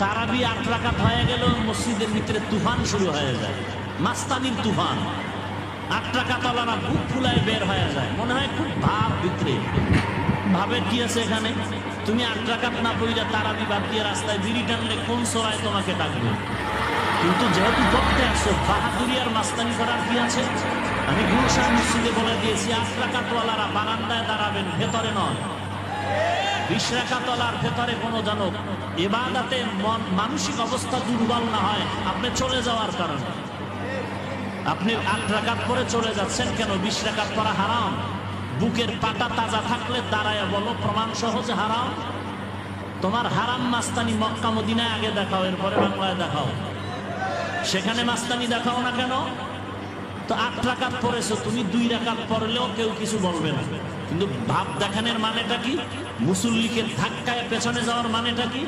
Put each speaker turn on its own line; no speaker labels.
তারাবি 8 রাকাত হয়ে গেল, মসজিদের ভিতরে তুফান শুরু হয়ে যায়, মাস্তানির তুফান। 8 রাকাতওয়ালারা বুক ফুলায় বের হয়ে যায়, মনে হয় খুব ভাব ভিতরে। ভাবে কি আছে এখানে? তুমি 8 রাকাত না পড়িয়া তারাবি বাদ দিয়ে রাস্তায় বিড়ি টানলে কোন সরায় তোমাকে ডাকবে? কিন্তু যেহেতু পড়তে আসছো, বাহাদুরি আর মাস্তানি করার কি আছে? আমি গুলশান মসজিদে বলে দিয়েছি, 8 রাকাতওয়ালারা বারান্দায় দাঁড়াবেন, ভেতরে নয়। 20 রাকাতওয়ালার ভেতরে কোনো যেন ইবাদতে মানসিক অবস্থা দুর্বল না হয় আপনি চলে যাওয়ার কারণে। আপনি 8 রাকাত পরে চলে যাচ্ছেন কেন? 20 রাকাত পড়া হারাম। বুকের পাটা তাজা থাকলে দাঁড়ায় বলো প্রমাণ সহজে হারাম। তোমার হারাম মাস্তানি মক্কা মদিনায় আগে দেখাও, এরপরে বাংলায় দেখাও। সেখানে মাস্তানি দেখাও না কেন? তো 8 রাকাত পড়েছো তুমি, 2 রাকাত পড়লেও কেউ কিছু বলবে না। কিন্তু ভাব দেখানোর মানেটা কি? মুসল্লিকে ধাক্কায় পেছনে যাওয়ার মানেটা কি?